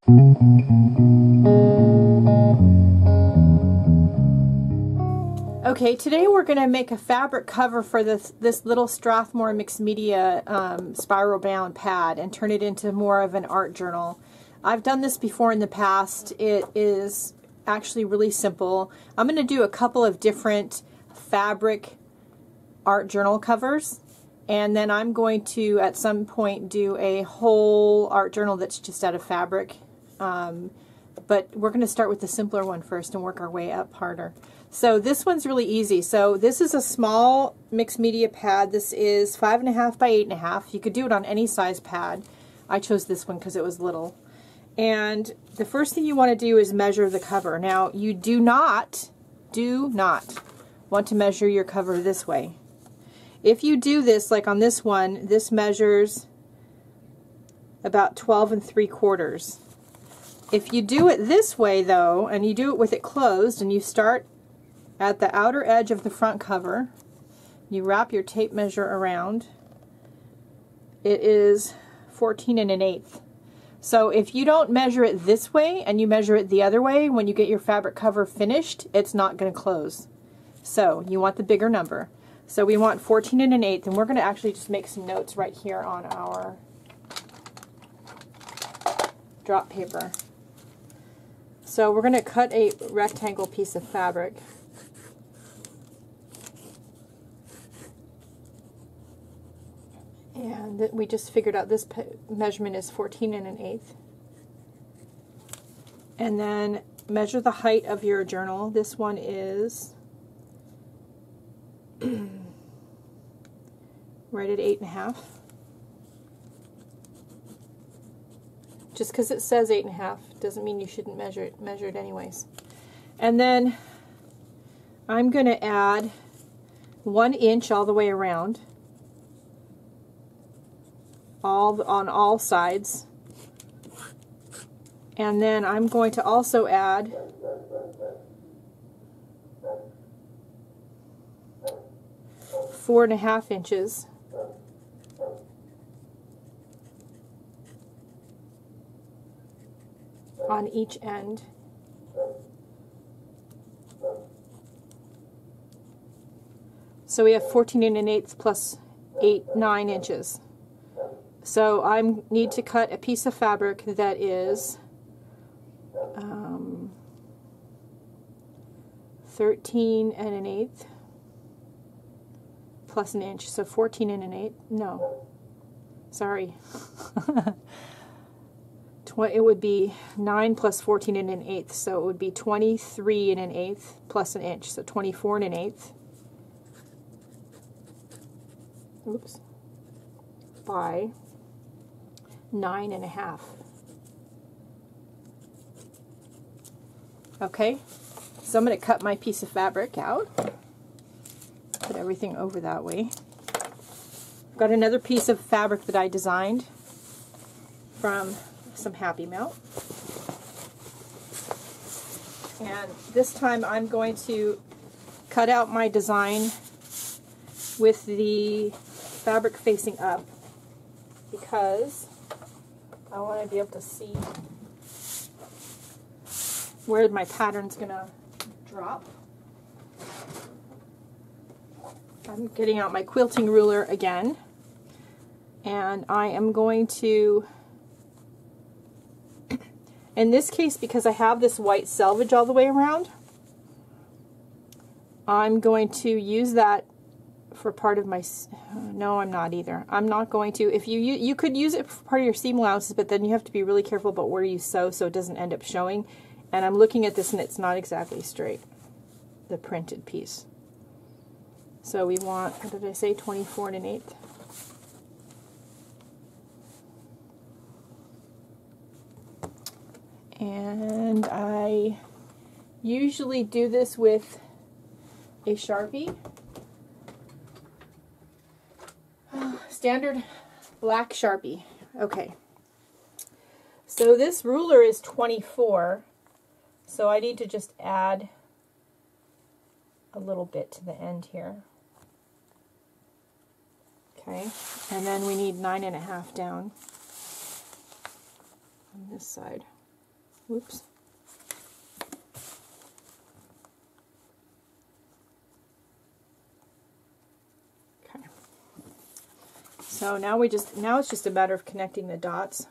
Okay, today we're going to make a fabric cover for this little Strathmore Mixed Media spiral bound pad and turn it into more of an art journal. I've done this before in the past. It is actually really simple. I'm going to do a couple of different fabric art journal covers, and then I'm going to at some point do a whole art journal that's just out of fabric. But we're going to start with the simpler one first and work our way up harder. So this one's really easy. So this is a small mixed media pad. This is 5.5 by 8.5. You could do it on any size pad. I chose this one because it was little. And the first thing you want to do is measure the cover. Now you do not want to measure your cover this way. If you do this, like on this one, this measures about 12 3/4. If you do it this way though, and you do it with it closed, and you start at the outer edge of the front cover, you wrap your tape measure around, it is 14 1/8. So if you don't measure it this way and you measure it the other way, when you get your fabric cover finished, it's not going to close. So you want the bigger number. So we want 14 1/8, and we're going to actually just make some notes right here on our drop paper. So we're going to cut a rectangle piece of fabric. And we just figured out this measurement is 14 1/8. And then measure the height of your journal. This one is right at 8.5. Just because it says 8.5 doesn't mean you shouldn't measure it. Measure it anyways. And then I'm going to add 1 inch all the way around, on all sides. And then I'm going to also add four and a half inches on each end. So we have 14 1/8 plus 9 inches. So I need to cut a piece of fabric that is 13 1/8 plus an inch, so 14 1/8. No, sorry. It would be 9 plus 14 1/8, so it would be 23 1/8 plus an inch, so 24 1/8. Oops. By 9.5. Okay, so I'm going to cut my piece of fabric out. Put everything over that way. I've got another piece of fabric that I designed from some Happy Melt. And this time I'm going to cut out my design with the fabric facing up, because I want to be able to see where my pattern's going to drop. I'm getting out my quilting ruler again, and I am going to, in this case, because I have this white selvage all the way around, I'm going to use that for part of my, no, I'm not either. I'm not going to. If you could use it for part of your seam allowances, but then you have to be really careful about where you sew so it doesn't end up showing. And I'm looking at this and it's not exactly straight, the printed piece. So we want, what did I say, 24 1/8. And I usually do this with a Sharpie. Standard black Sharpie. Okay. So this ruler is 24, so I need to just add a little bit to the end here. Okay, and then we need 9.5 down on this side. Whoops. Okay. So now it's just a matter of connecting the dots.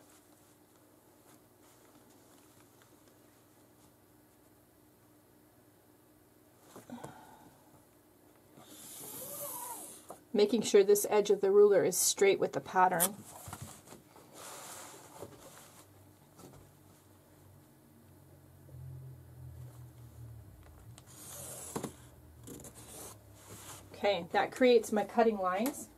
Making sure this edge of the ruler is straight with the pattern. Okay, that creates my cutting lines.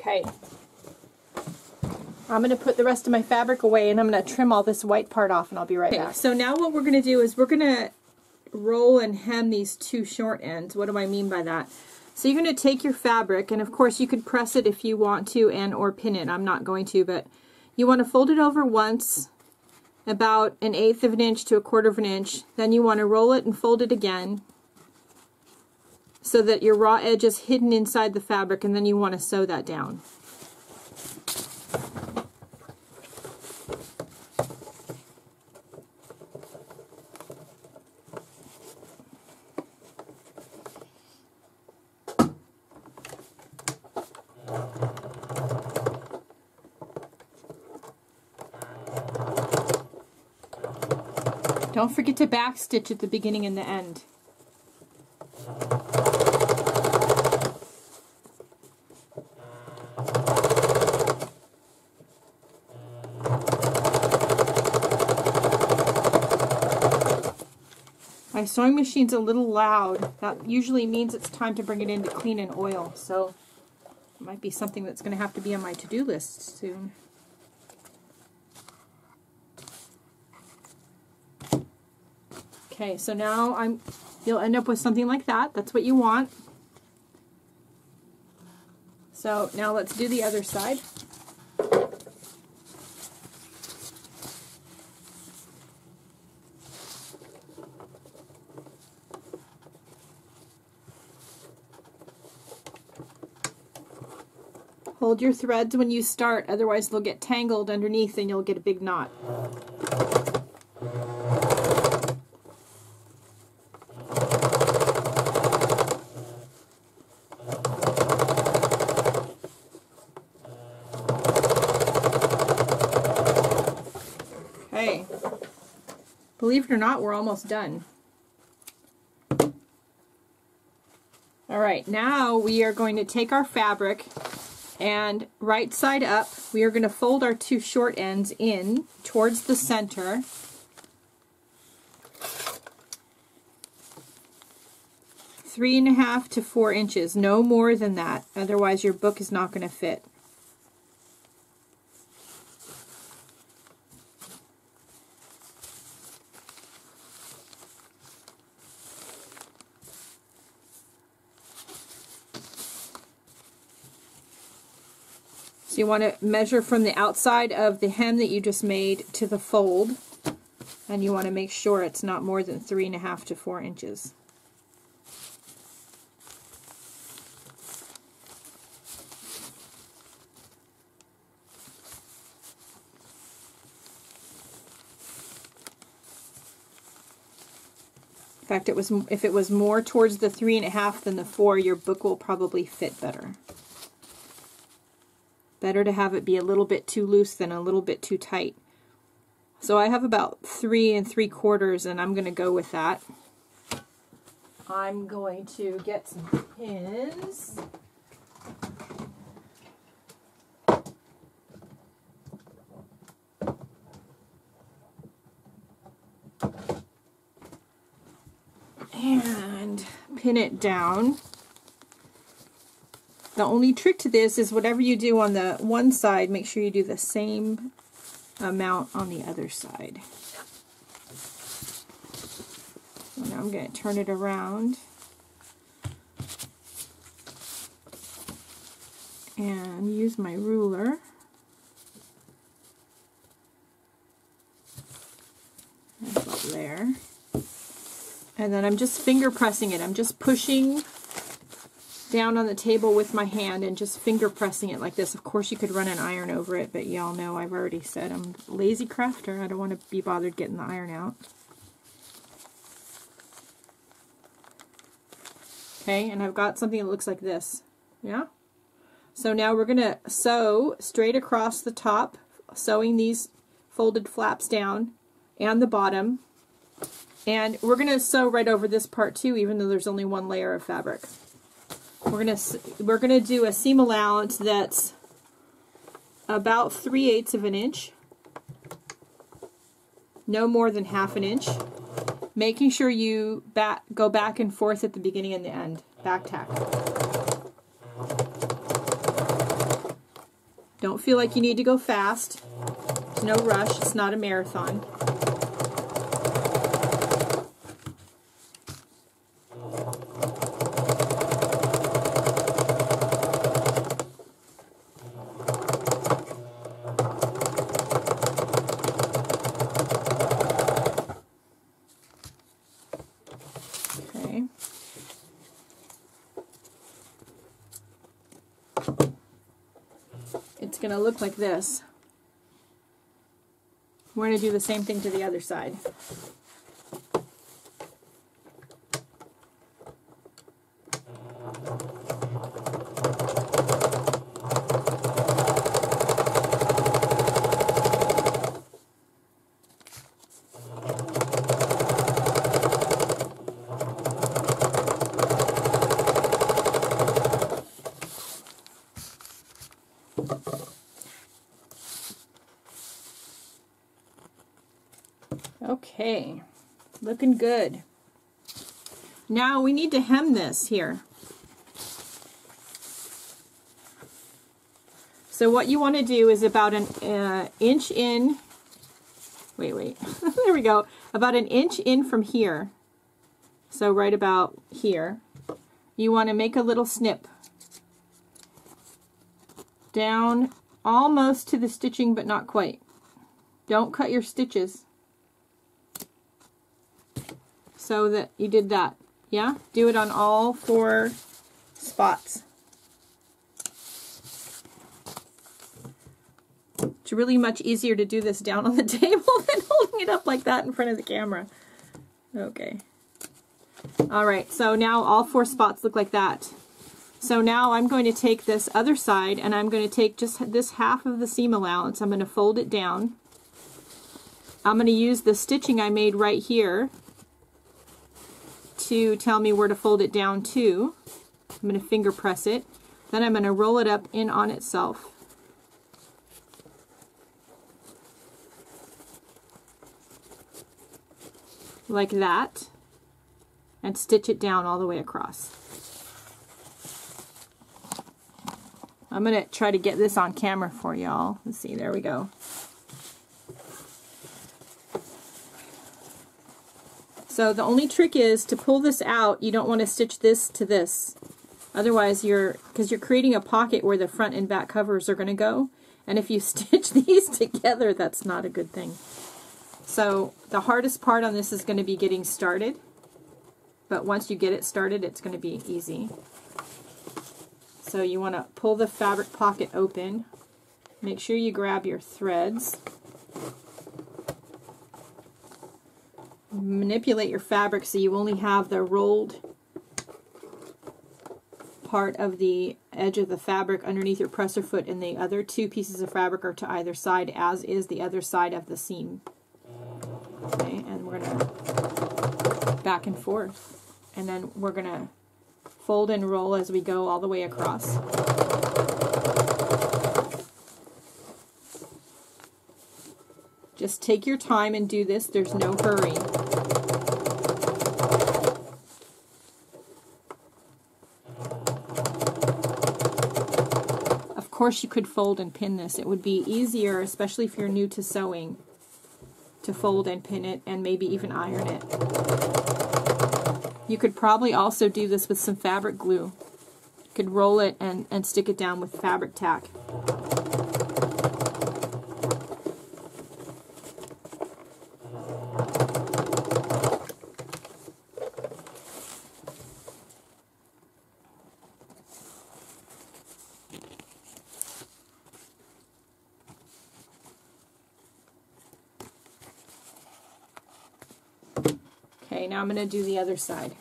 Okay, I'm going to put the rest of my fabric away and I'm going to trim all this white part off and I'll be right back. So now what we're going to do is we're going to roll and hem these two short ends. What do I mean by that? So you're going to take your fabric, and of course you could press it if you want to and or pin it. I'm not going to, but you want to fold it over once, about 1/8 of an inch to 1/4 of an inch. Then you want to roll it and fold it again, so that your raw edge is hidden inside the fabric, and then you want to sew that down. Don't forget to backstitch at the beginning and the end. My sewing machine's a little loud. That usually means it's time to bring it in to clean and oil, so it might be something that's going to have to be on my to-do list soon. Okay, so now you'll end up with something like that. That's what you want. So now let's do the other side. Hold your threads when you start, otherwise they'll get tangled underneath and you'll get a big knot. Okay, believe it or not, we're almost done. All right, now we are going to take our fabric, and right side up, we are going to fold our two short ends in towards the center. Three and a half to 4 inches, no more than that. Otherwise, your book is not going to fit. So you want to measure from the outside of the hem that you just made to the fold, and you want to make sure it's not more than 3.5 to 4 inches. In fact, if it was more towards the 3.5 than the 4, your book will probably fit better. Better to have it be a little bit too loose than a little bit too tight. So I have about 3 3/4, and I'm going to go with that. I'm going to get some pins. And pin it down. The only trick to this is whatever you do on the one side, make sure you do the same amount on the other side. So now I'm going to turn it around and use my ruler. About there. And then I'm just finger pressing it. I'm just pushing down on the table with my hand and just finger pressing it like this. Of course you could run an iron over it, but y'all know I've already said I'm a lazy crafter. I don't want to be bothered getting the iron out. Okay, and I've got something that looks like this. Yeah? So now we're going to sew straight across the top, sewing these folded flaps down and the bottom. And we're going to sew right over this part too, even though there's only one layer of fabric. We're gonna do a seam allowance that's about 3/8 of an inch, no more than 1/2 inch, making sure you go back and forth at the beginning and the end, back tack. Don't feel like you need to go fast. There's no rush. It's not a marathon. It's going to look like this. We're going to do the same thing to the other side. Okay, looking good. Now we need to hem this here. So what you want to do is about an inch in, wait, there we go, about an inch in from here. So right about here, you want to make a little snip down almost to the stitching, but not quite. Don't cut your stitches. So that you did that. Yeah? Do it on all 4 spots. It's really much easier to do this down on the table than holding it up like that in front of the camera. Okay. Alright, so now all 4 spots look like that. So now I'm going to take this other side and I'm going to take just this half of the seam allowance. I'm going to fold it down. I'm going to use the stitching I made right here to tell me where to fold it down to. I'm going to finger press it. Then I'm going to roll it up in on itself. Like that. And stitch it down all the way across. I'm going to try to get this on camera for y'all. Let's see, there we go. So the only trick is to pull this out, you don't want to stitch this to this. Otherwise because you're creating a pocket where the front and back covers are going to go. And if you stitch these together, that's not a good thing. So the hardest part on this is going to be getting started. But once you get it started, it's going to be easy. So you want to pull the fabric pocket open. Make sure you grab your threads. Manipulate your fabric so you only have the rolled part of the edge of the fabric underneath your presser foot, and the other 2 pieces of fabric are to either side, as is the other side of the seam. Okay, and we're going to back and forth. And then we're going to fold and roll as we go all the way across. Just take your time and do this. There's no hurry. course, you could fold and pin this. It would be easier, especially if you're new to sewing, to fold and pin it and maybe even iron it. You could probably also do this with some fabric glue. You could roll it and stick it down with fabric tack. Okay, now I'm going to do the other side.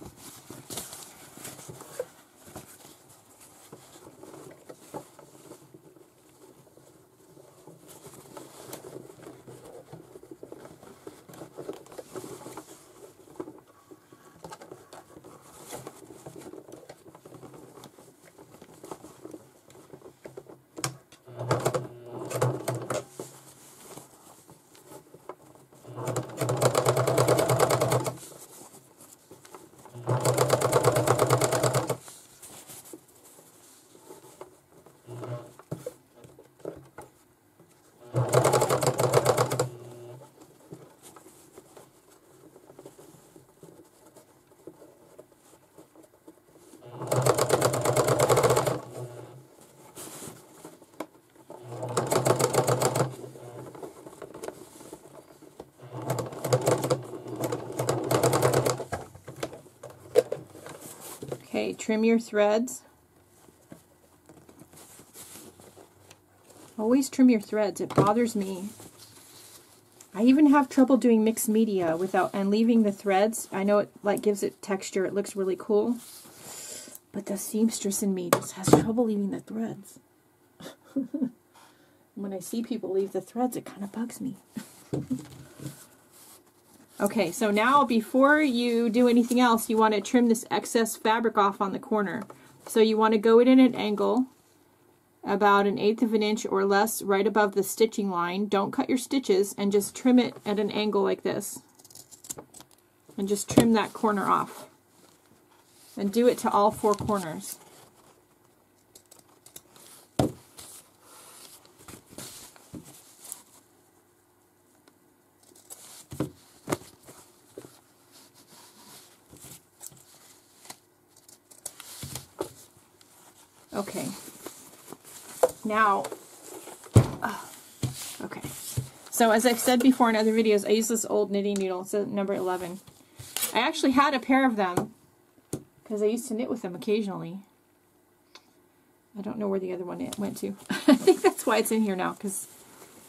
Okay, trim your threads. Always trim your threads. It bothers me. I even have trouble doing mixed media without and leaving the threads. I know it like gives it texture. It looks really cool. But the seamstress in me just has trouble leaving the threads. When I see people leave the threads, it kind of bugs me. Okay, so now before you do anything else, you want to trim this excess fabric off on the corner. So you want to go in at an angle, about 1/8 of an inch or less, right above the stitching line. Don't cut your stitches, and just trim it at an angle like this. And just trim that corner off. And do it to all 4 corners. Okay, now, okay, so as I've said before in other videos, I use this old knitting needle. It's a number 11. I actually had a pair of them because I used to knit with them occasionally. I don't know where the other one went to. I think that's why it's in here now, because,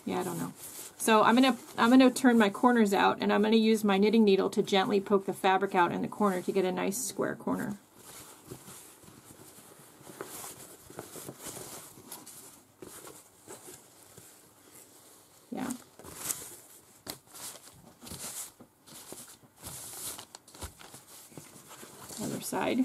yeah, I don't know. So I'm gonna turn my corners out, and I'm gonna use my knitting needle to gently poke the fabric out in the corner to get a nice square corner. Yeah. Other side.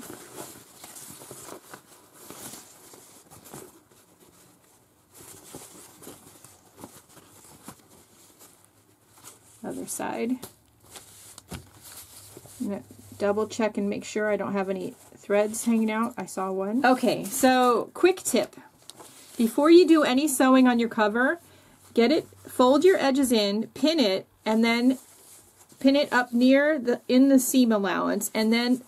Other side. I'm going to double check and make sure I don't have any threads hanging out. I saw one. Okay, so quick tip. Before you do any sewing on your cover, fold your edges in, pin it, and then pin it up near in the seam allowance, and then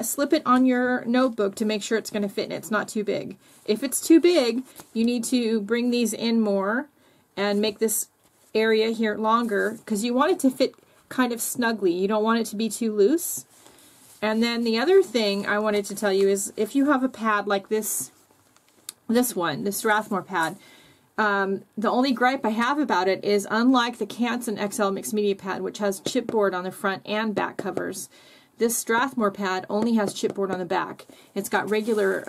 slip it on your notebook to make sure it's going to fit and it's not too big. If it's too big, you need to bring these in more and make this area here longer, because you want it to fit kind of snugly. You don't want it to be too loose. And then the other thing I wanted to tell you is, if you have a pad like this Strathmore pad, the only gripe I have about it is, unlike the Canson XL Mixed Media pad, which has chipboard on the front and back covers, this Strathmore pad only has chipboard on the back. It's got regular,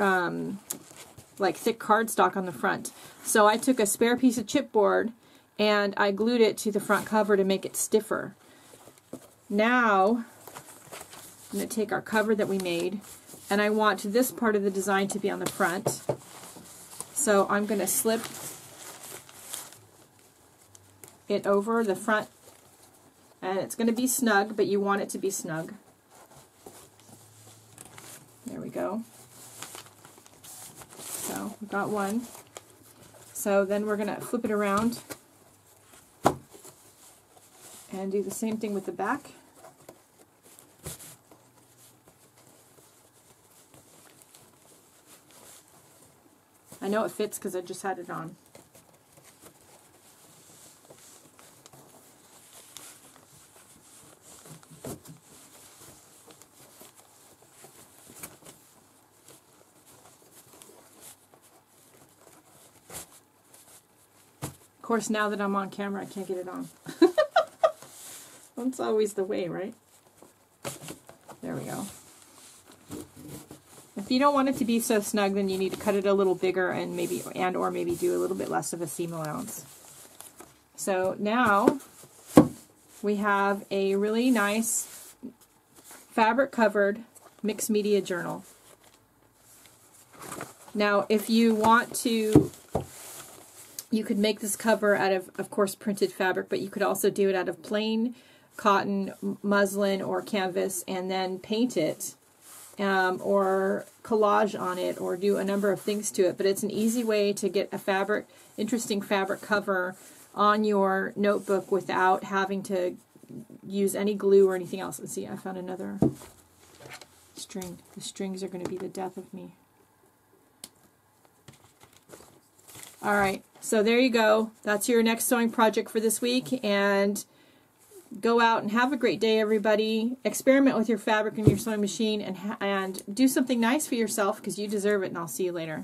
like thick cardstock on the front. So I took a spare piece of chipboard and I glued it to the front cover to make it stiffer. Now, I'm going to take our cover that we made, and I want this part of the design to be on the front. So I'm going to slip it over the front, and it's going to be snug, but you want it to be snug. There we go. So we've got one. So then we're going to flip it around and do the same thing with the back. I know it fits because I just had it on. Of course, now that I'm on camera, I can't get it on. That's always the way, right? There we go. If you don't want it to be so snug, then you need to cut it a little bigger and or maybe do a little bit less of a seam allowance. So now we have a really nice fabric covered mixed media journal. Now, if you want to, you could make this cover out of course, printed fabric, but you could also do it out of plain cotton, muslin, or canvas, and then paint it, or collage on it, or do a number of things to it. But it's an easy way to get a interesting fabric cover on your notebook without having to use any glue or anything else. Let's see, I found another string. The strings are going to be the death of me. All right, so there you go. That's your next sewing project for this week, and go out and have a great day, everybody. Experiment with your fabric and your sewing machine, and do something nice for yourself because you deserve it, and I'll see you later.